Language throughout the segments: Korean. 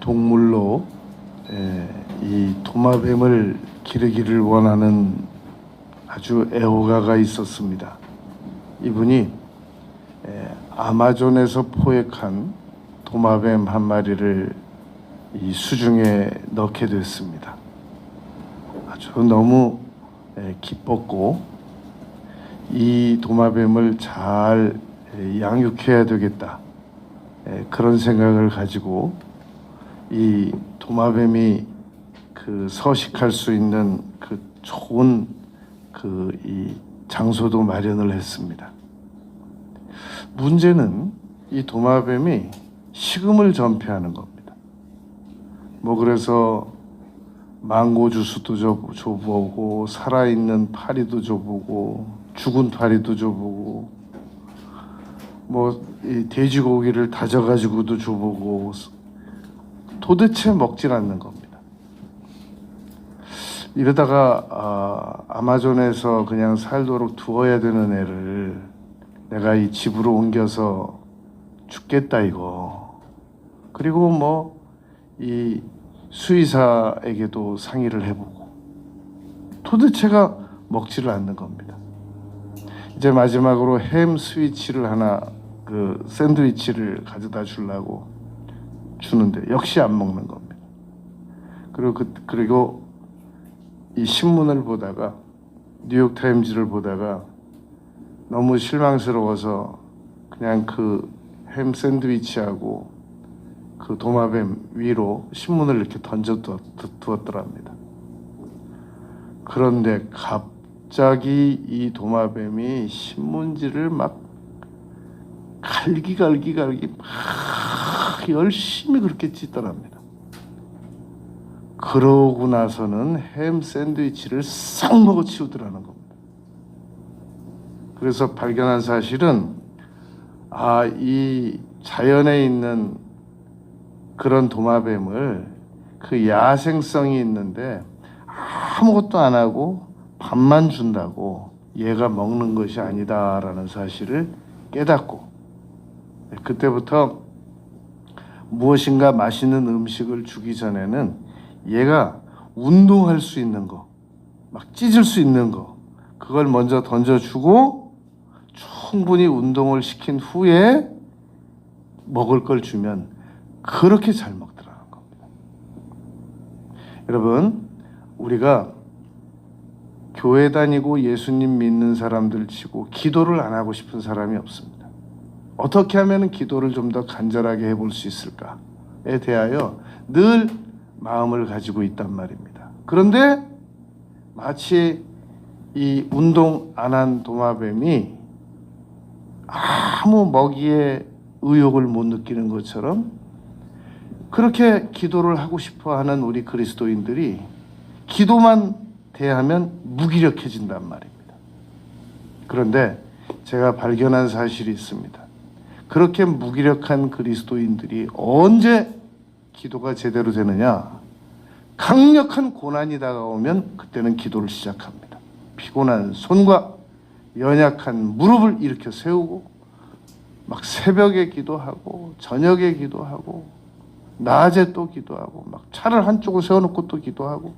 애완동물로 이 도마뱀을 기르기를 원하는 아주 애호가가 있었습니다. 이분이 아마존에서 포획한 도마뱀 한 마리를 이 수중에 넣게 됐습니다. 아주 너무 기뻤고 이 도마뱀을 잘 양육해야 되겠다, 그런 생각을 가지고 이 도마뱀이 서식할 수 있는 좋은 이 장소도 마련을 했습니다. 문제는 이 도마뱀이 식음을 전폐하는 겁니다. 그래서 망고 주스도 줘보고 살아있는 파리도 줘보고 죽은 파리도 줘보고 이 돼지고기를 다져가지고도 줘보고 도대체 먹질 않는 겁니다. 이러다가 아마존에서 그냥 살도록 두어야 되는 애를 내가 이 집으로 옮겨서 죽겠다 이거. 그리고 이 수의사에게도 상의를 해보고 도대체가 먹지를 않는 겁니다. 이제 마지막으로 햄 스위치를 하나, 샌드위치를 가져다 주려고 주는데 역시 안 먹는 겁니다. 그리고 이 신문을 보다가, 뉴욕타임즈를 보다가 너무 실망스러워서 그냥 햄 샌드위치하고 도마뱀 위로 신문을 이렇게 던져두었더랍니다. 그런데 갑자기 이 도마뱀이 신문지를 막 갈기 막 열심히 그렇게 찢더랍니다. 그러고 나서는 햄 샌드위치를 싹 먹어 치우더라는 겁니다. 그래서 발견한 사실은 이 자연에 있는 그런 도마뱀을 야생성이 있는데 아무것도 안 하고 밥만 준다고 얘가 먹는 것이 아니다라는 사실을 깨닫고, 그때부터 무엇인가 맛있는 음식을 주기 전에는 얘가 운동할 수 있는 거, 막 찢을 수 있는 거, 그걸 먼저 던져주고 충분히 운동을 시킨 후에 먹을 걸 주면 그렇게 잘 먹더라는 겁니다. 여러분, 우리가 교회 다니고 예수님 믿는 사람들 치고 기도를 안 하고 싶은 사람이 없습니다. 어떻게 하면 기도를 좀 더 간절하게 해볼 수 있을까에 대하여 늘 마음을 가지고 있단 말입니다. 그런데 마치 이 운동 안 한 도마뱀이 아무 먹이에 의욕을 못 느끼는 것처럼 그렇게 기도를 하고 싶어 하는 우리 그리스도인들이 기도만 대하면 무기력해진단 말입니다. 그런데 제가 발견한 사실이 있습니다. 그렇게 무기력한 그리스도인들이 언제 기도가 제대로 되느냐? 강력한 고난이 다가오면 그때는 기도를 시작합니다. 피곤한 손과 연약한 무릎을 일으켜 세우고 막 새벽에 기도하고 저녁에 기도하고 낮에 또 기도하고 막 차를 한쪽을 세워놓고 또 기도하고,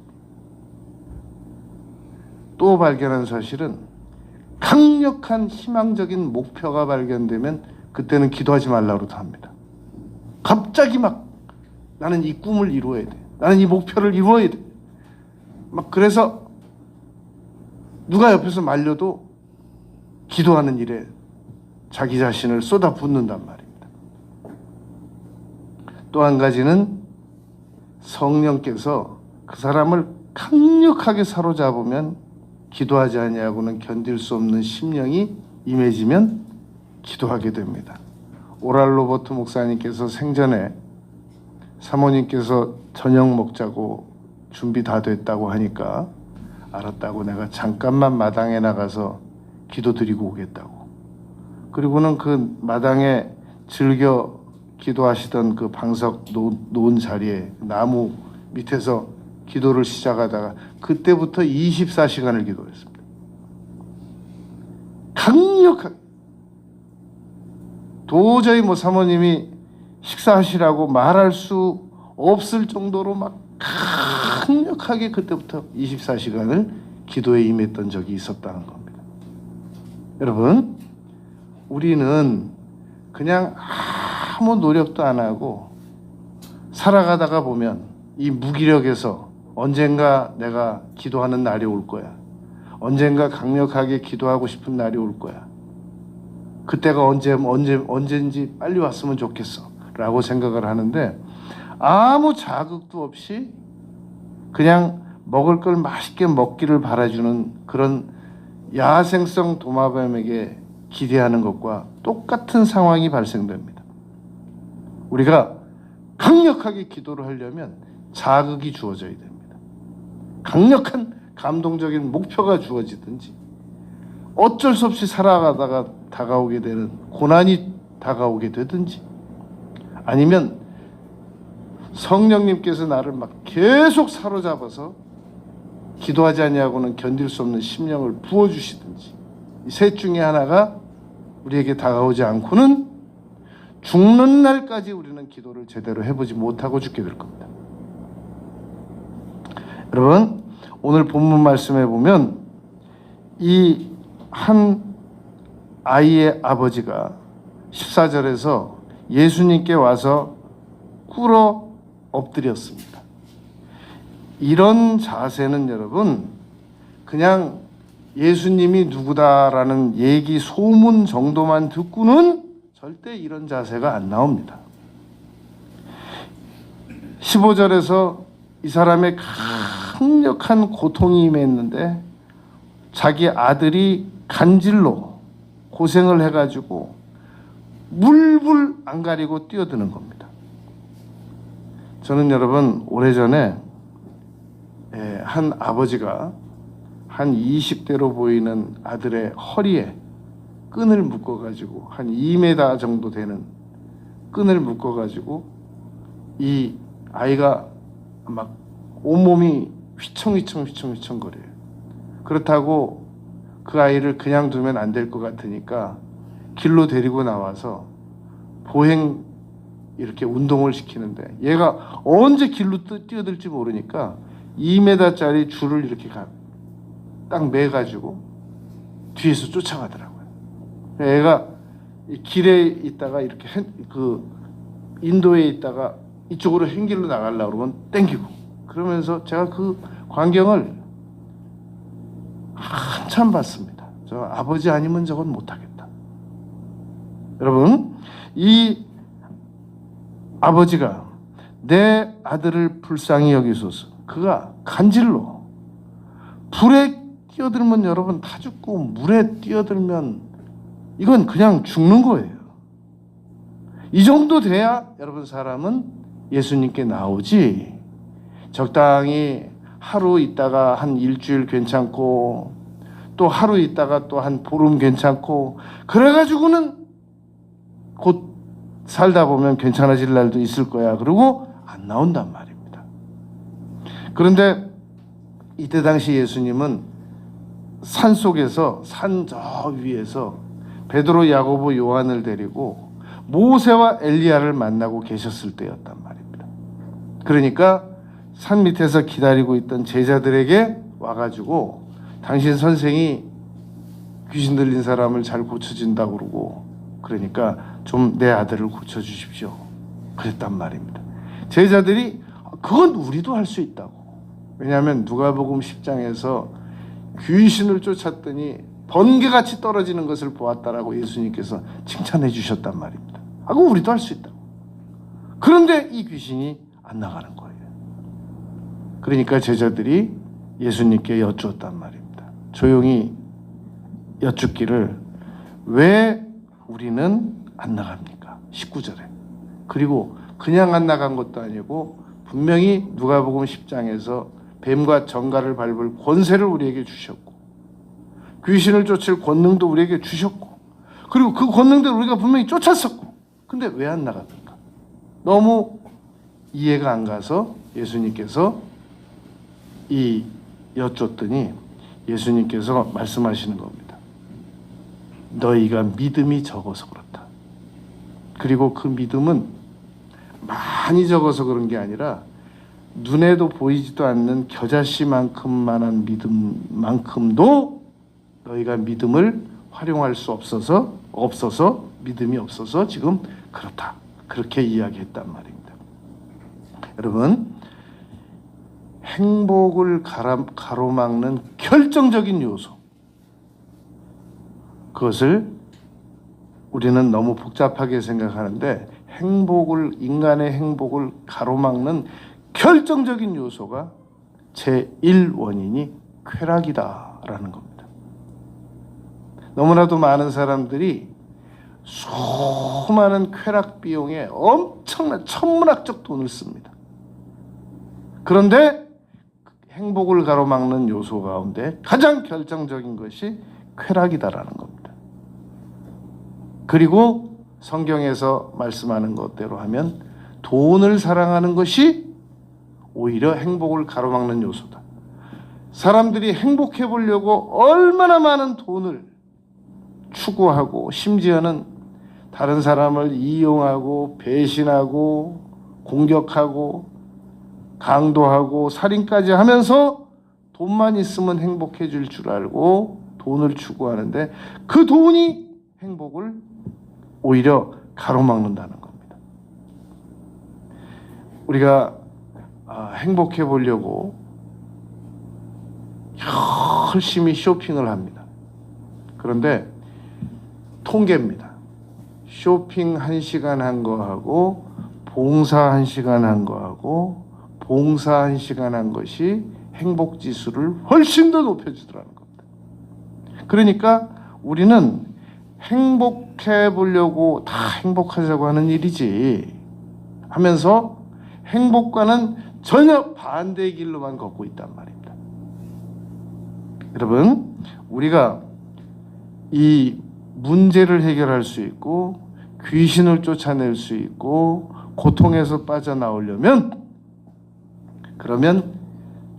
또 발견한 사실은 강력한 희망적인 목표가 발견되면 그때는 기도하지 말라고 합니다. 갑자기 막 나는 이 꿈을 이루어야 돼, 나는 이 목표를 이루어야 돼, 막 그래서 누가 옆에서 말려도 기도하는 일에 자기 자신을 쏟아붓는단 말입니다. 또 한 가지는 성령께서 그 사람을 강력하게 사로잡으면 기도하지 아니하고는 견딜 수 없는 심령이 임해지면 기도하게 됩니다. 오랄 로버트 목사님께서 생전에 사모님께서 저녁 먹자고 준비 다 됐다고 하니까 알았다고 내가 잠깐만 마당에 나가서 기도 드리고 오겠다고. 그리고는 그 마당에 즐겨 기도하시던 그 방석 놓은 자리에 나무 밑에서 기도를 시작하다가 그때부터 24시간을 기도했습니다. 강력하게. 도저히 사모님이 식사하시라고 말할 수 없을 정도로 막 강력하게 그때부터 24시간을 기도에 임했던 적이 있었다는 겁니다. 여러분, 우리는 그냥 아무 노력도 안 하고 살아가다가 보면 이 무기력에서 언젠가 내가 기도하는 날이 올 거야. 언젠가 강력하게 기도하고 싶은 날이 올 거야. 그때가 언제인지 빨리 왔으면 좋겠어 라고 생각을 하는데, 아무 자극도 없이 그냥 먹을 걸 맛있게 먹기를 바라주는 그런 야생성 도마뱀에게 기대하는 것과 똑같은 상황이 발생됩니다. 우리가 강력하게 기도를 하려면 자극이 주어져야 됩니다. 강력한 감동적인 목표가 주어지든지, 어쩔 수 없이 살아가다가 다가오게 되는 고난이 다가오게 되든지, 아니면 성령님께서 나를 막 계속 사로잡아서 기도하지 아니하고는 견딜 수 없는 심령을 부어주시든지, 이 셋 중에 하나가 우리에게 다가오지 않고는 죽는 날까지 우리는 기도를 제대로 해보지 못하고 죽게 될 겁니다. 여러분, 오늘 본문 말씀에 보면 이 한 아이의 아버지가 14절에서 예수님께 와서 꿇어 엎드렸습니다. 이런 자세는 여러분, 그냥 예수님이 누구다라는 얘기 소문 정도만 듣고는 절대 이런 자세가 안 나옵니다. 15절에서 이 사람의 강력한 고통이 임했는데 자기 아들이 간질로 고생을 해가지고 물불 안 가리고 뛰어드는 겁니다. 저는 여러분, 오래전에 한 아버지가 한 20대로 보이는 아들의 허리에 끈을 묶어가지고 한 2m 정도 되는 끈을 묶어가지고 이 아이가 막 온몸이 휘청휘청 거려요. 그렇다고 그 아이를 그냥 두면 안 될 것 같으니까 길로 데리고 나와서 보행 이렇게 운동을 시키는데, 얘가 언제 길로 뛰어들지 모르니까 2m짜리 줄을 이렇게 딱 매가지고 뒤에서 쫓아가더라고요. 얘가 길에 있다가 이렇게 그 인도에 있다가 이쪽으로 횡길로 나가려고 그러면 땡기고, 그러면서 제가 그 광경을 한참 봤습니다. 저 아버지 아니면 저건 못하겠다. 여러분, 이 아버지가 내 아들을 불쌍히 여기소서, 그가 간질로 불에 뛰어들면 여러분 다 죽고, 물에 뛰어들면 이건 그냥 죽는 거예요. 이 정도 돼야 여러분 사람은 예수님께 나오지, 적당히 하루 있다가 한 일주일 괜찮고 또 하루 있다가 또 한 보름 괜찮고 그래가지고는 곧 살다 보면 괜찮아질 날도 있을 거야 그러고 안 나온단 말입니다. 그런데 이때 당시 예수님은 산속에서, 산 저 위에서 베드로, 야고보, 요한을 데리고 모세와 엘리야를 만나고 계셨을 때였단 말입니다. 그러니까 산 밑에서 기다리고 있던 제자들에게 와가지고 당신 선생이 귀신 들린 사람을 잘 고쳐준다고 그러고, 그러니까 좀 내 아들을 고쳐주십시오 그랬단 말입니다. 제자들이 그건 우리도 할 수 있다고. 왜냐하면 누가복음 10장에서 귀신을 쫓았더니 번개같이 떨어지는 것을 보았다라고 예수님께서 칭찬해 주셨단 말입니다. 그거 우리도 할 수 있다고. 그런데 이 귀신이 안 나가는 거예요. 그러니까 제자들이 예수님께 여쭈었단 말입니다. 조용히 여쭙기를, 왜 우리는 안 나갑니까? 19절에. 그리고 그냥 안 나간 것도 아니고 분명히 누가복음 10장에서 뱀과 정갈을 밟을 권세를 우리에게 주셨고, 귀신을 쫓을 권능도 우리에게 주셨고, 그리고 그 권능대로 우리가 분명히 쫓았었고, 근데 왜 안 나갑니까? 너무 이해가 안 가서 예수님께서 여쭙더니 예수님께서 말씀하시는 겁니다. 너희가 믿음이 적어서 그렇다. 그리고 그 믿음은 많이 적어서 그런 게 아니라 눈에도 보이지도 않는 겨자씨만큼만한 믿음만큼도 너희가 믿음을 활용할 수 없어서 믿음이 없어서 지금 그렇다. 그렇게 이야기했단 말입니다. 여러분, 행복을 가로막는 결정적인 요소, 그것을 우리는 너무 복잡하게 생각하는데 인간의 행복을 가로막는 결정적인 요소가 제1원인이 쾌락이다라는 겁니다. 너무나도 많은 사람들이 수많은 쾌락 비용에 엄청난 천문학적 돈을 씁니다. 그런데 행복을 가로막는 요소 가운데 가장 결정적인 것이 쾌락이다라는 겁니다. 그리고 성경에서 말씀하는 것대로 하면 돈을 사랑하는 것이 오히려 행복을 가로막는 요소다. 사람들이 행복해 보려고 얼마나 많은 돈을 추구하고 심지어는 다른 사람을 이용하고 배신하고 공격하고 강도하고 살인까지 하면서 돈만 있으면 행복해질 줄 알고 돈을 추구하는데 그 돈이 행복을 오히려 가로막는다는 겁니다. 우리가 행복해 보려고 열심히 쇼핑을 합니다. 그런데 통계입니다. 쇼핑 1시간 한 거하고 봉사 1시간 한 거하고 봉사 1시간 한 것이 행복 지수를 훨씬 더 높여주더라는 겁니다. 그러니까 우리는 행복해 보려고 다 행복하자고 하는 일이지 하면서 행복과는 전혀 반대의 길로만 걷고 있단 말입니다. 여러분, 우리가 이 문제를 해결할 수 있고 귀신을 쫓아낼 수 있고 고통에서 빠져나오려면 그러면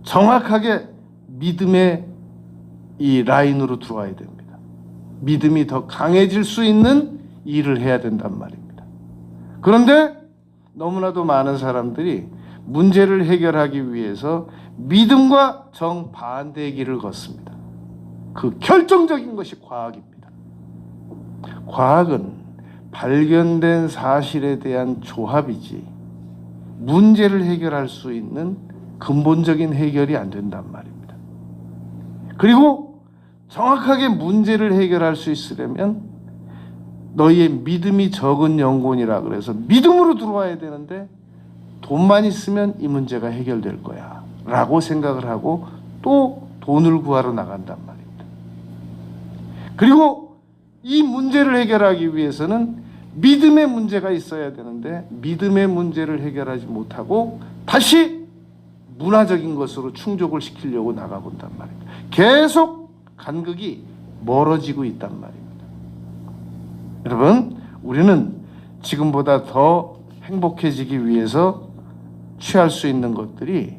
정확하게 믿음의 이 라인으로 들어와야 됩니다. 믿음이 더 강해질 수 있는 일을 해야 된단 말입니다. 그런데 너무나도 많은 사람들이 문제를 해결하기 위해서 믿음과 정반대의 길을 걷습니다. 그 결정적인 것이 과학입니다. 과학은 발견된 사실에 대한 조합이지 문제를 해결할 수 있는 근본적인 해결이 안 된단 말입니다. 그리고 정확하게 문제를 해결할 수 있으려면 너희의 믿음이 적은 영혼이라 그래서 믿음으로 들어와야 되는데 돈만 있으면 이 문제가 해결될 거야 라고 생각을 하고 또 돈을 구하러 나간단 말입니다. 그리고 이 문제를 해결하기 위해서는 믿음의 문제가 있어야 되는데 믿음의 문제를 해결하지 못하고 다시 문화적인 것으로 충족을 시키려고 나가본단 말입니다. 계속 간극이 멀어지고 있단 말입니다. 여러분, 우리는 지금보다 더 행복해지기 위해서 취할 수 있는 것들이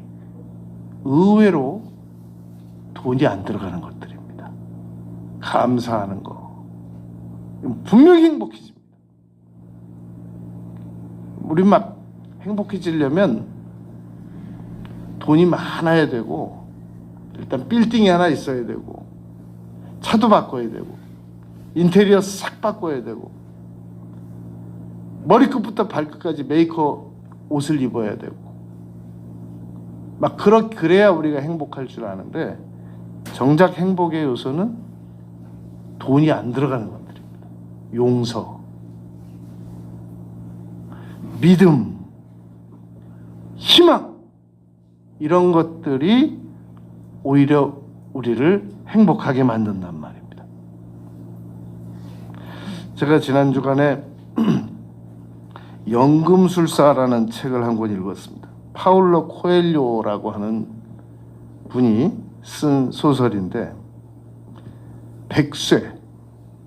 의외로 돈이 안 들어가는 것들입니다. 감사하는 거. 분명히 행복해집니다. 우리 막 행복해지려면 돈이 많아야 되고 일단 빌딩이 하나 있어야 되고 차도 바꿔야 되고 인테리어 싹 바꿔야 되고 머리끝부터 발끝까지 메이커 옷을 입어야 되고 막 그래야 우리가 행복할 줄 아는데 정작 행복의 요소는 돈이 안 들어가는 것들입니다. 용서, 믿음, 희망 이런 것들이 오히려 우리를 행복하게 만든단 말입니다. 제가 지난 주간에 연금술사라는 책을 한 권 읽었습니다. 파울로 코엘료라고 하는 분이 쓴 소설인데 백쇄,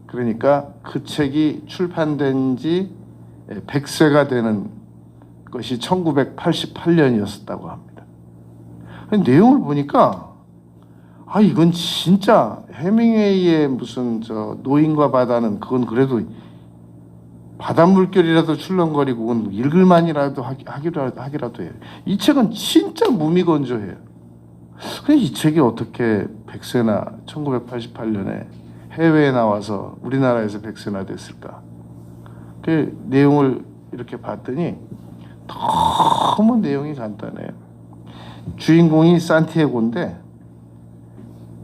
그러니까 그 책이 출판된 지 100세가 되는 것이 1988년이었다고 합니다. 내용을 보니까 이건 진짜 해밍웨이의 무슨 노인과 바다는 그건 그래도 바닷물결이라도 출렁거리고 읽을만이라도 하기라도 해요. 이 책은 진짜 무미건조해요. 근데 이 책이 어떻게 백세나 1988년에 해외에 나와서 우리나라에서 백세나 됐을까? 그 내용을 이렇게 봤더니 너무 내용이 간단해요. 주인공이 산티아고인데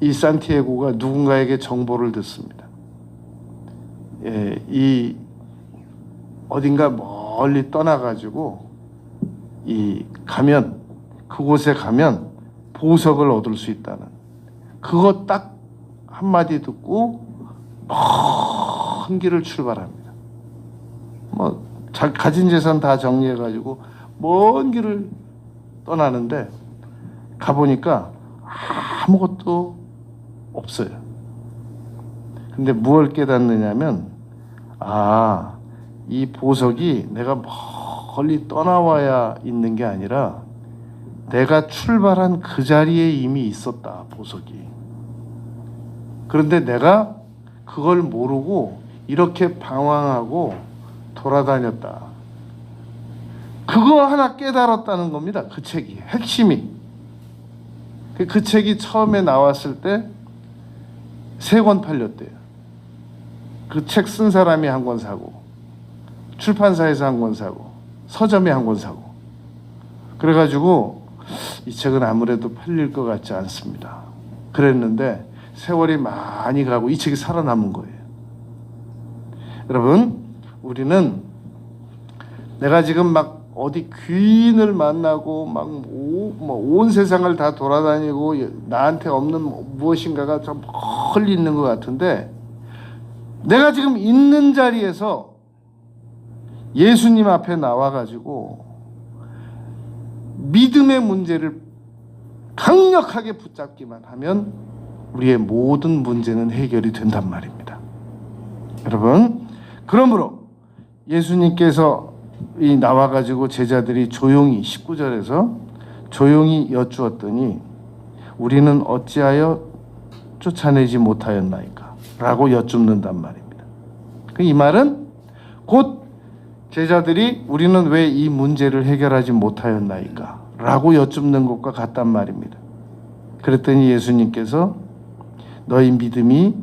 이 산티아고가 누군가에게 정보를 듣습니다. 이 어딘가 멀리 떠나가지고 그곳에 가면 보석을 얻을 수 있다는 그거 딱 한마디 듣고 먼 길을 출발합니다. 가진 재산 다 정리해가지고 먼 길을 떠나는데 가보니까 아무것도 없어요. 근데 무엇을 깨닫느냐면 이 보석이 내가 멀리 떠나와야 있는 게 아니라 내가 출발한 그 자리에 이미 있었다, 보석이. 그런데 내가 그걸 모르고 이렇게 방황하고 돌아다녔다. 그거 하나 깨달았다는 겁니다. 그 책이. 핵심이. 그 책이 처음에 나왔을 때 3권 팔렸대요. 그 책 쓴 사람이 한 권 사고, 출판사에서 한 권 사고, 서점에 한 권 사고. 그래가지고 이 책은 아무래도 팔릴 것 같지 않습니다. 그랬는데 세월이 많이 가고 이 책이 살아남은 거예요. 여러분, 우리는 내가 지금 막 어디 귀인을 만나고 막 온 세상을 다 돌아다니고 나한테 없는 무엇인가가 좀 멀리 있는 것 같은데 내가 지금 있는 자리에서 예수님 앞에 나와가지고 믿음의 문제를 강력하게 붙잡기만 하면 우리의 모든 문제는 해결이 된단 말입니다. 여러분, 그러므로 예수님께서 나와가지고 제자들이 조용히 19절에서 조용히 여쭈었더니 우리는 어찌하여 쫓아내지 못하였나이까? 라고 여쭙는단 말입니다. 이 말은 곧 제자들이 우리는 왜 이 문제를 해결하지 못하였나이까? 라고 여쭙는 것과 같단 말입니다. 그랬더니 예수님께서 너희 믿음이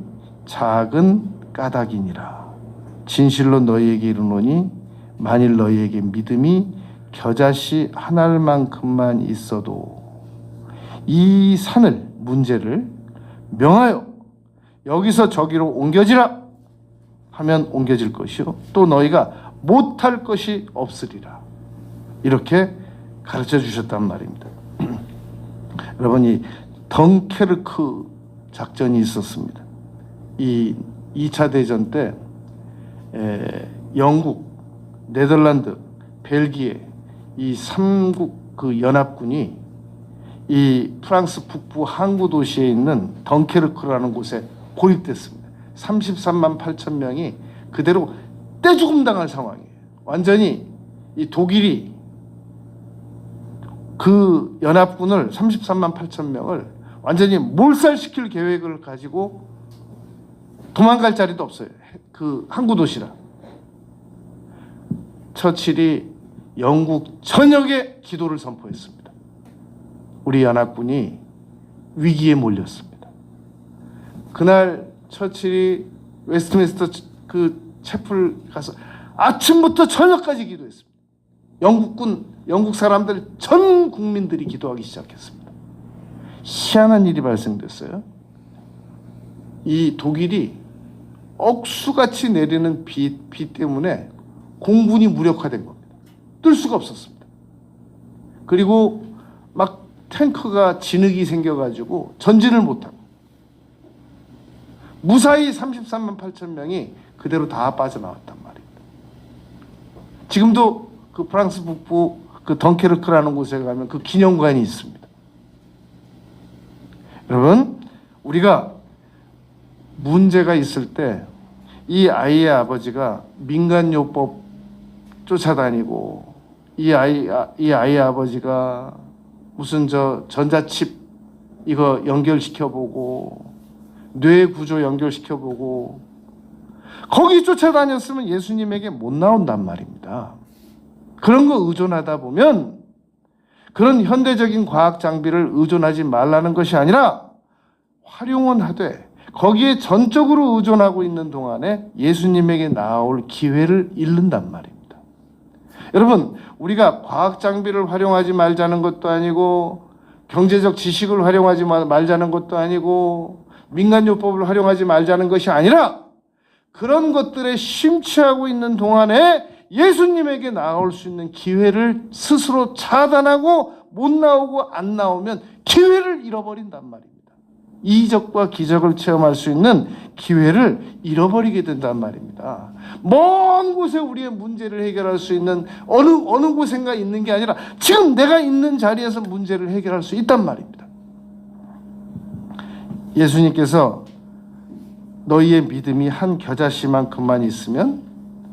작은 까닭이니라. 진실로 너희에게 이르노니 만일 너희에게 믿음이 겨자씨 한 알만큼만 있어도 이 산을 문제를 명하여 여기서 저기로 옮겨지라 하면 옮겨질 것이요 또 너희가 못할 것이 없으리라. 이렇게 가르쳐 주셨단 말입니다. 여러분, 이 덩케르크 작전이 있었습니다. 이 2차 대전 때 영국, 네덜란드, 벨기에 이 3국 그 연합군이 이 프랑스 북부 항구 도시에 있는 덩케르크라는 곳에 고립됐습니다. 33만 8천 명이 그대로 떼죽음 당할 상황이에요. 완전히 이 독일이 그 연합군을 33만 8천 명을 완전히 몰살시킬 계획을 가지고 도망갈 자리도 없어요. 그 항구 도시라. 처칠이 영국 전역에 기도를 선포했습니다. 우리 연합군이 위기에 몰렸습니다. 그날 처칠이 웨스트민스터 그 채플 가서 아침부터 저녁까지 기도했습니다. 영국 사람들 전 국민들이 기도하기 시작했습니다. 희한한 일이 발생됐어요. 이 독일이 억수같이 내리는 비 때문에 공군이 무력화된 겁니다. 뜰 수가 없었습니다. 그리고 막 탱크가 진흙이 생겨가지고 전진을 못하고 무사히 33만 8천 명이 그대로 다 빠져나왔단 말입니다. 지금도 그 프랑스 북부 그 덩케르크라는 곳에 가면 그 기념관이 있습니다. 여러분, 우리가 문제가 있을 때 이 아이의 아버지가 민간요법 쫓아다니고 이 아이의 아버지가 무슨 전자칩 이거 연결시켜보고 뇌 구조 연결시켜보고 거기 쫓아다녔으면 예수님에게 못 나온단 말입니다. 그런 거 의존하다 보면 그런 현대적인 과학 장비를 의존하지 말라는 것이 아니라 활용은 하되 거기에 전적으로 의존하고 있는 동안에 예수님에게 나올 기회를 잃는단 말입니다. 여러분, 우리가 과학 장비를 활용하지 말자는 것도 아니고 경제적 지식을 활용하지 말자는 것도 아니고 민간요법을 활용하지 말자는 것이 아니라 그런 것들에 심취하고 있는 동안에 예수님에게 나올 수 있는 기회를 스스로 차단하고 못 나오고 안 나오면 기회를 잃어버린단 말입니다. 이적과 기적을 체험할 수 있는 기회를 잃어버리게 된단 말입니다. 먼 곳에 우리의 문제를 해결할 수 있는 어느 곳인가 있는 게 아니라 지금 내가 있는 자리에서 문제를 해결할 수 있단 말입니다. 예수님께서 너희의 믿음이 한 겨자씨만큼만 있으면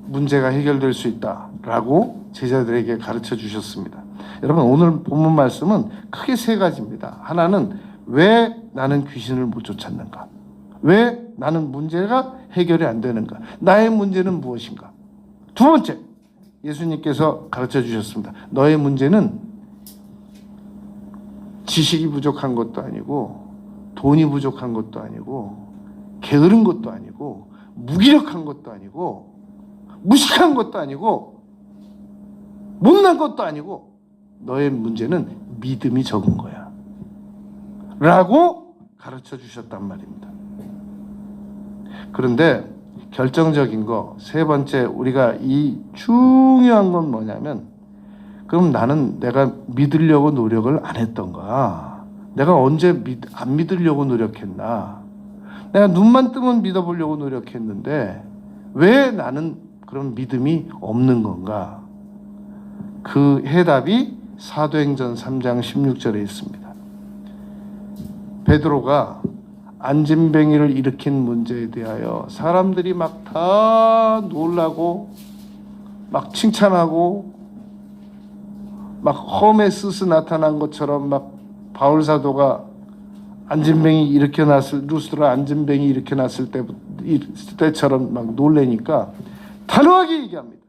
문제가 해결될 수 있다라고 제자들에게 가르쳐 주셨습니다. 여러분, 오늘 본문 말씀은 크게 세 가지입니다. 하나는 왜 나는 귀신을 못 쫓았는가? 왜 나는 문제가 해결이 안 되는가? 나의 문제는 무엇인가? 두 번째, 예수님께서 가르쳐 주셨습니다. 너의 문제는 지식이 부족한 것도 아니고 돈이 부족한 것도 아니고 게으른 것도 아니고 무기력한 것도 아니고 무식한 것도 아니고 못난 것도 아니고 너의 문제는 믿음이 적은 거야 라고 가르쳐 주셨단 말입니다. 그런데 결정적인 거 세 번째, 우리가 이 중요한 건 뭐냐면 그럼 나는 내가 믿으려고 노력을 안 했던가? 내가 언제 안 믿으려고 노력했나? 내가 눈만 뜨면 믿어보려고 노력했는데 왜 나는 그런 믿음이 없는 건가? 그 해답이 사도행전 3장 16절에 있습니다. 베드로가 안진뱅이를 일으킨 문제에 대하여 사람들이 막 다 놀라고 막 칭찬하고 막 험에스스 나타난 것처럼 막 바울 사도가 안진뱅이 일으켜놨을 루스드라 안진뱅이 일으켜놨을 때처럼 막 놀래니까 단호하게 얘기합니다.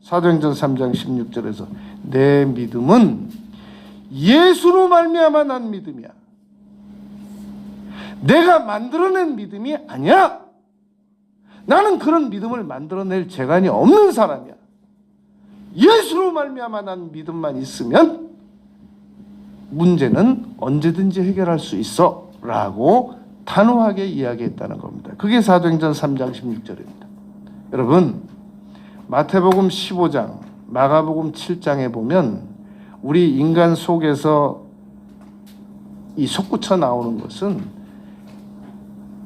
사도행전 3장 16절에서 내 믿음은 예수로 말미암아 난 믿음이야. 내가 만들어낸 믿음이 아니야. 나는 그런 믿음을 만들어낼 재간이 없는 사람이야. 예수로 말미암아 난 믿음만 있으면 문제는 언제든지 해결할 수 있어 라고 단호하게 이야기했다는 겁니다. 그게 사도행전 3장 16절입니다. 여러분, 마태복음 15장, 마가복음 7장에 보면 우리 인간 속에서 이 솟구쳐 나오는 것은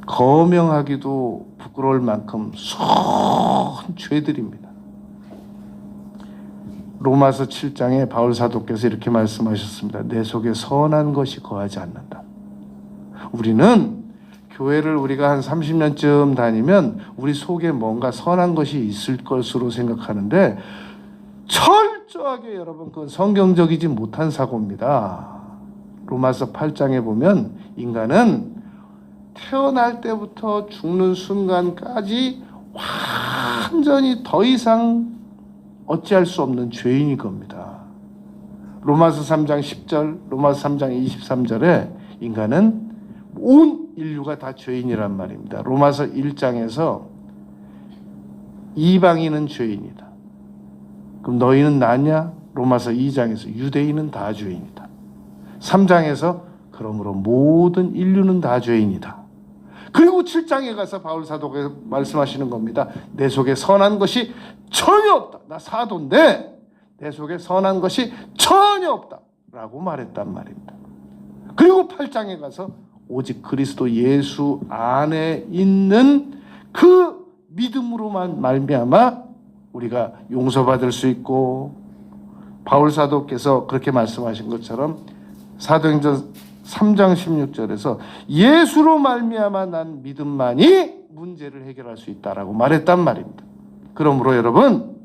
거명하기도 부끄러울 만큼 큰 죄들입니다. 로마서 7장에 바울 사도께서 이렇게 말씀하셨습니다. 내 속에 선한 것이 거하지 않는다. 우리는 교회를 우리가 한 30년쯤 다니면 우리 속에 뭔가 선한 것이 있을 것으로 생각하는데 철저하게 여러분 그건 성경적이지 못한 사고입니다. 로마서 8장에 보면 인간은 태어날 때부터 죽는 순간까지 완전히 더 이상 어찌할 수 없는 죄인일 겁니다. 로마서 3장 10절, 로마서 3장 23절에 인간은 온 인류가 다 죄인이란 말입니다. 로마서 1장에서 이방인은 죄인이다. 그럼 너희는 나냐? 로마서 2장에서 유대인은 다 죄인이다. 3장에서 그러므로 모든 인류는 다 죄인이다. 그리고 7장에 가서 바울 사도가 말씀하시는 겁니다. 내 속에 선한 것이 전혀 없다. 나 사도인데 내 속에 선한 것이 전혀 없다 라고 말했단 말입니다. 그리고 8장에 가서 오직 그리스도 예수 안에 있는 그 믿음으로만 말미암아 우리가 용서받을 수 있고 바울 사도께서 그렇게 말씀하신 것처럼 사도행전 3장 16절에서 예수로 말미암아 난 믿음만이 문제를 해결할 수 있다라고 말했단 말입니다. 그러므로 여러분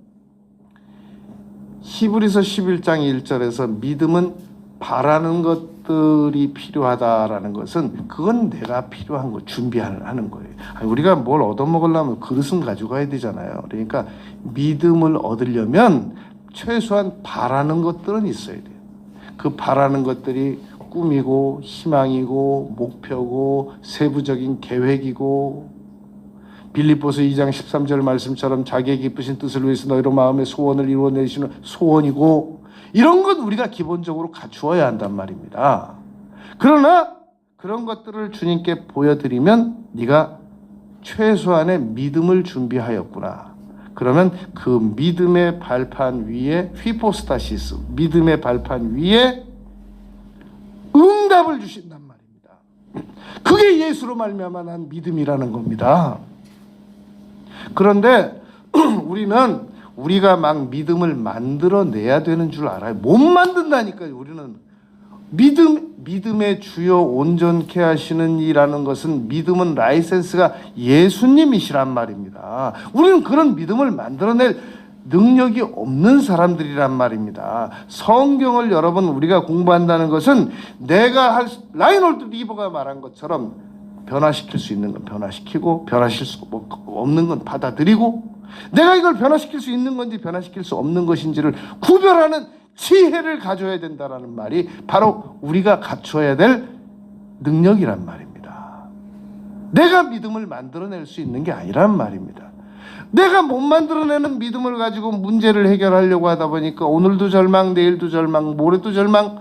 히브리서 11장 1절에서 믿음은 바라는 것 것들이 필요하다라는 것은 그건 내가 필요한 거 준비하는 거예요. 아니, 우리가 뭘 얻어먹으려면 그릇은 가져가야 되잖아요. 그러니까 믿음을 얻으려면 최소한 바라는 것들은 있어야 돼요. 그 바라는 것들이 꿈이고 희망이고 목표고 세부적인 계획이고, 빌립보서 2장 13절 말씀처럼 자기의 기쁘신 뜻을 위해서 너희로 마음의 소원을 이루어내시는 소원이고, 이런 건 우리가 기본적으로 갖추어야 한단 말입니다. 그러나 그런 것들을 주님께 보여드리면 네가 최소한의 믿음을 준비하였구나. 그러면 그 믿음의 발판 위에 휘포스타시스, 믿음의 발판 위에 응답을 주신단 말입니다. 그게 예수로 말미암아 난 믿음이라는 겁니다. 그런데 우리는 우리가 막 믿음을 만들어내야 되는 줄 알아요. 못 만든다니까요. 우리는 믿음의 주요 온전케 하시는 이라는 것은, 믿음은 라이센스가 예수님이시란 말입니다. 우리는 그런 믿음을 만들어낼 능력이 없는 사람들이란 말입니다. 성경을 여러분 우리가 공부한다는 것은 내가 라이놀드 리버가 말한 것처럼 변화시킬 수 있는 건 변화시키고 변화시킬 수 없는 건 받아들이고, 내가 이걸 변화시킬 수 있는 건지 변화시킬 수 없는 것인지를 구별하는 지혜를 가져야 된다는 말이 바로 우리가 갖춰야 될 능력이란 말입니다. 내가 믿음을 만들어낼 수 있는 게 아니란 말입니다. 내가 못 만들어내는 믿음을 가지고 문제를 해결하려고 하다 보니까 오늘도 절망, 내일도 절망, 모레도 절망,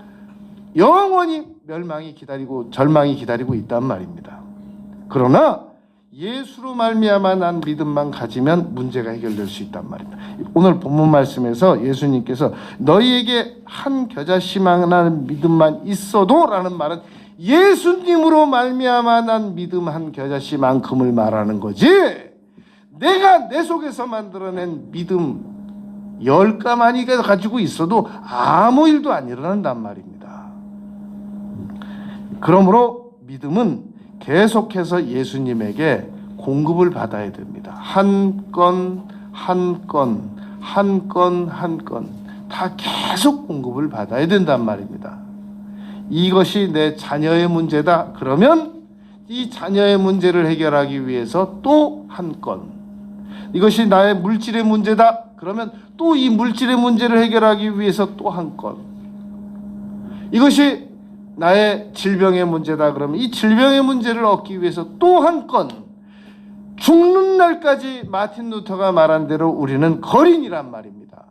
영원히 멸망이 기다리고 절망이 기다리고 있단 말입니다. 그러나 예수로 말미암아 난 믿음만 가지면 문제가 해결될 수 있단 말입니다. 오늘 본문 말씀에서 예수님께서 너희에게 한 겨자씨만한 믿음만 있어도 라는 말은 예수님으로 말미암아 난 믿음 한 겨자씨만큼을 말하는 거지, 내가 내 속에서 만들어낸 믿음 10가만이 가지고 있어도 아무 일도 안 일어난단 말입니다. 그러므로 믿음은 계속해서 예수님에게 공급을 받아야 됩니다. 한 건 한 건 한 건 한 건 다 계속 공급을 받아야 된단 말입니다. 이것이 내 자녀의 문제다 그러면 이 자녀의 문제를 해결하기 위해서 또 한 건, 이것이 나의 물질의 문제다 그러면 또 이 물질의 문제를 해결하기 위해서 또 한 건, 이것이 나의 질병의 문제다 그러면 이 질병의 문제를 얻기 위해서 또 한 건, 죽는 날까지 마틴 루터가 말한 대로 우리는 거린이란 말입니다.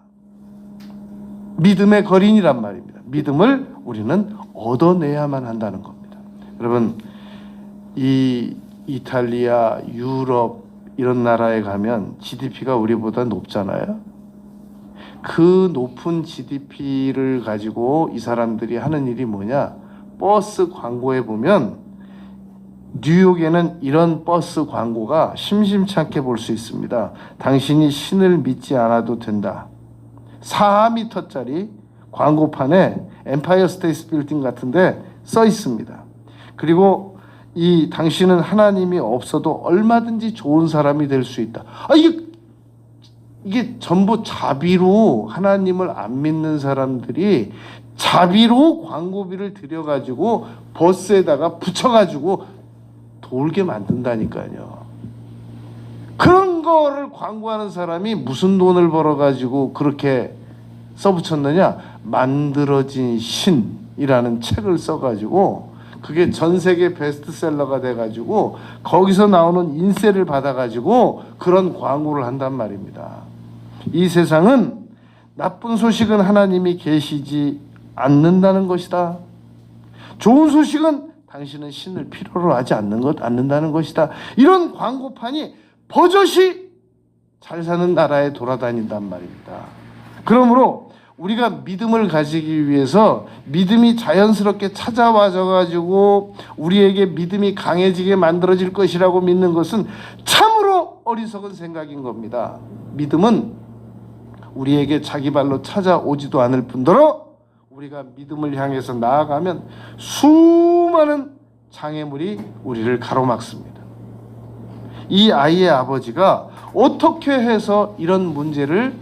믿음의 거린이란 말입니다. 믿음을 우리는 얻어내야만 한다는 겁니다. 여러분, 이 이탈리아, 유럽 이런 나라에 가면 GDP가 우리보다 높잖아요. 그 높은 GDP를 가지고 이 사람들이 하는 일이 뭐냐? 버스 광고에 보면 뉴욕에는 이런 버스 광고가 심심찮게 볼 수 있습니다. 당신이 신을 믿지 않아도 된다. 4m짜리 광고판에 엠파이어 스테이트 빌딩 같은데 써 있습니다. 그리고 이 당신은 하나님이 없어도 얼마든지 좋은 사람이 될 수 있다. 이게 전부 자비로, 하나님을 안 믿는 사람들이 자비로 광고비를 들여가지고 버스에다가 붙여가지고 돌게 만든다니까요. 그런 거를 광고하는 사람이 무슨 돈을 벌어가지고 그렇게 써붙였느냐? 만들어진 신이라는 책을 써가지고 그게 전 세계 베스트셀러가 돼가지고 거기서 나오는 인세를 받아가지고 그런 광고를 한단 말입니다. 이 세상은 나쁜 소식은 하나님이 계시지 않는다는 것이다. 좋은 소식은 당신은 신을 필요로 하지 않는다는 것이다. 이런 광고판이 버젓이 잘 사는 나라에 돌아다닌단 말입니다. 그러므로 우리가 믿음을 가지기 위해서 믿음이 자연스럽게 찾아와서 우리에게 믿음이 강해지게 만들어질 것이라고 믿는 것은 참으로 어리석은 생각인 겁니다. 믿음은 우리에게 자기 발로 찾아오지도 않을 뿐더러 우리가 믿음을 향해서 나아가면 수많은 장애물이 우리를 가로막습니다. 이 아이의 아버지가 어떻게 해서 이런 문제를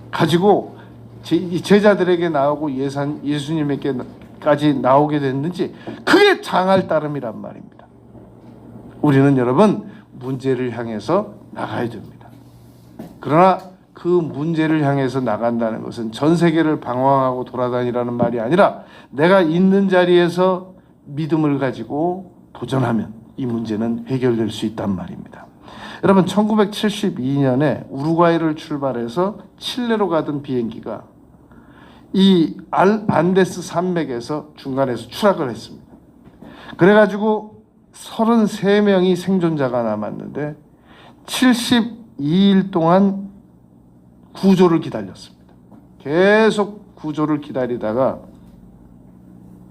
가지고 제자들에게 나오고 예수님에게 까지 나오게 됐는지 그게 장할 따름이란 말입니다. 우리는 여러분 문제를 향해서 나가야 됩니다. 그러나 그 문제를 향해서 나간다는 것은 전 세계를 방황하고 돌아다니라는 말이 아니라 내가 있는 자리에서 믿음을 가지고 도전하면 이 문제는 해결될 수 있단 말입니다. 여러분 1972년에 우루과이를 출발해서 칠레로 가던 비행기가 이 안데스 산맥에서 중간에서 추락을 했습니다. 그래가지고 33명이 생존자가 남았는데 72일 동안 구조를 기다렸습니다. 계속 구조를 기다리다가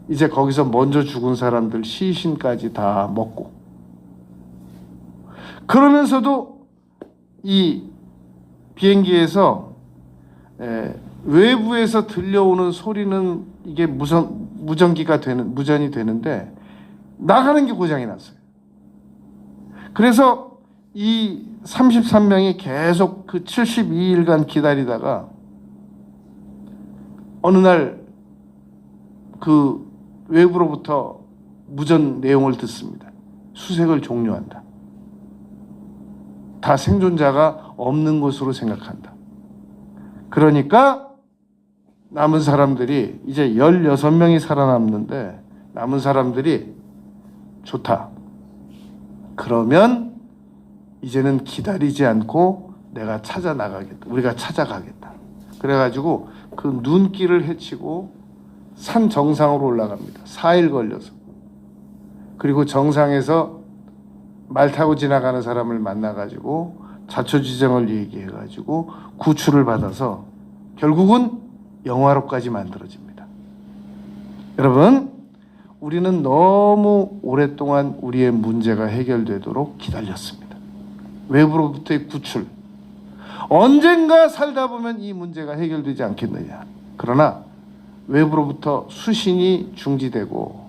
이제 거기서 먼저 죽은 사람들 시신까지 다 먹고, 그러면서도 이 비행기에서 외부에서 들려오는 소리는 이게 무전기가 무전이 되는데 나가는 게 고장이 났어요. 그래서 이 33명이 계속 그 72일간 기다리다가 어느 날 그 외부로부터 무전 내용을 듣습니다. 수색을 종료한다. 다 생존자가 없는 것으로 생각한다. 그러니까 남은 사람들이 이제 16명이 살아남는데 남은 사람들이 좋다. 그러면 이제는 기다리지 않고 내가 찾아 나가겠다. 우리가 찾아가겠다. 그래가지고 그 눈길을 헤치고 산 정상으로 올라갑니다. 4일 걸려서. 그리고 정상에서 말 타고 지나가는 사람을 만나가지고 자초지정을 얘기해가지고 구출을 받아서 결국은 영화로까지 만들어집니다. 여러분, 우리는 너무 오랫동안 우리의 문제가 해결되도록 기다렸습니다. 외부로부터의 구출. 언젠가 살다 보면 이 문제가 해결되지 않겠느냐. 그러나 외부로부터 수신이 중지되고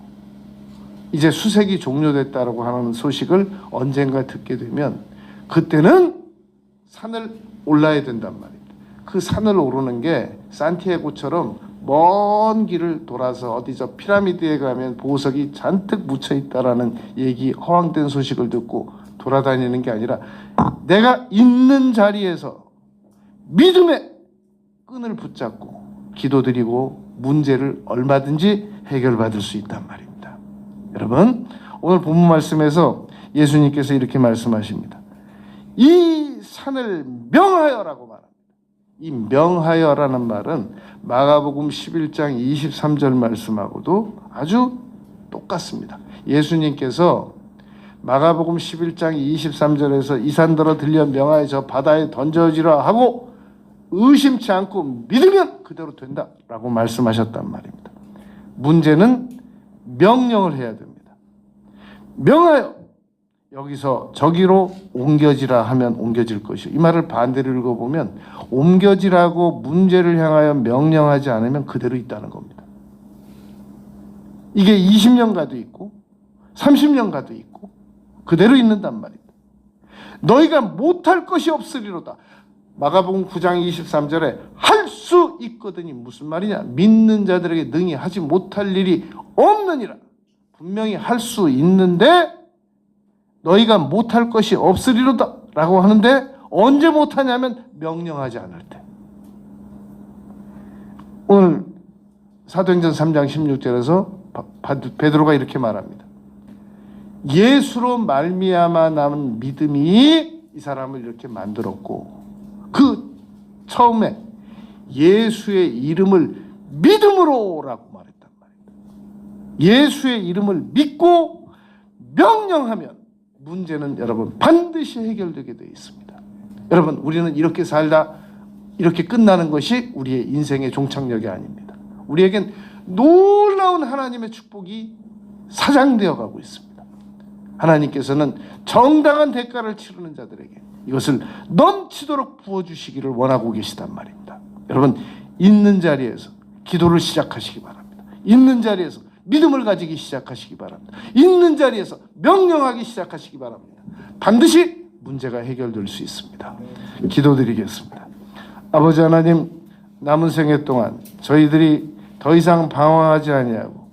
이제 수색이 종료됐다고 하는 소식을 언젠가 듣게 되면 그때는 산을 올라야 된단 말입니다. 그 산을 오르는 게 산티아고처럼 먼 길을 돌아서 어디 저 피라미드에 가면 보석이 잔뜩 묻혀 있다라는 얘기, 허황된 소식을 듣고 돌아다니는 게 아니라 내가 있는 자리에서 믿음의 끈을 붙잡고 기도드리고 문제를 얼마든지 해결받을 수 있단 말입니다. 여러분, 오늘 본문 말씀에서 예수님께서 이렇게 말씀하십니다. 이 산을 명하여라고 말합니다. 이 명하여라는 말은 마가복음 11장 23절 말씀하고도 아주 똑같습니다. 예수님께서 마가복음 11장 23절에서 이 산더러 들려 명하여 저 바다에 던져지라 하고 의심치 않고 믿으면 그대로 된다라고 말씀하셨단 말입니다. 문제는 명령을 해야 됩니다. 명하여 여기서 저기로 옮겨지라 하면 옮겨질 것이요. 이 말을 반대로 읽어보면 옮겨지라고 문제를 향하여 명령하지 않으면 그대로 있다는 겁니다. 이게 20년 가도 있고 30년 가도 있고 그대로 있는단 말입니다. 너희가 못할 것이 없으리로다. 마가복음 9장 23절에 할 수 있거든이 무슨 말이냐? 믿는 자들에게 능히 하지 못할 일이 없느니라. 분명히 할 수 있는데 너희가 못할 것이 없으리로다 라고 하는데 언제 못하냐면 명령하지 않을 때. 오늘 사도행전 3장 16절에서 베드로가 이렇게 말합니다. 예수로 말미암아 남은 믿음이 이 사람을 이렇게 만들었고 그 처음에 예수의 이름을 믿음으로라고 말했단 말입니다. 예수의 이름을 믿고 명령하면 문제는 여러분 반드시 해결되게 되어 있습니다. 여러분, 우리는 이렇게 살다 이렇게 끝나는 것이 우리의 인생의 종착역이 아닙니다. 우리에겐 놀라운 하나님의 축복이 사장되어 가고 있습니다. 하나님께서는 정당한 대가를 치르는 자들에게 이것을 넘치도록 부어주시기를 원하고 계시단 말입니다. 여러분, 있는 자리에서 기도를 시작하시기 바랍니다. 있는 자리에서 믿음을 가지기 시작하시기 바랍니다. 있는 자리에서 명령하기 시작하시기 바랍니다. 반드시 문제가 해결될 수 있습니다. 기도드리겠습니다. 아버지 하나님, 남은 생애 동안 저희들이 더 이상 방황하지 아니하고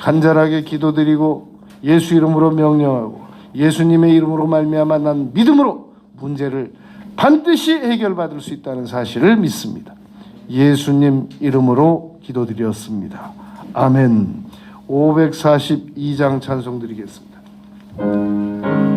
간절하게 기도드리고 예수 이름으로 명령하고 예수님의 이름으로 말미암아 난 믿음으로 문제를 반드시 해결받을 수 있다는 사실을 믿습니다. 예수님 이름으로 기도드렸습니다. 아멘. 542장 찬송 드리겠습니다.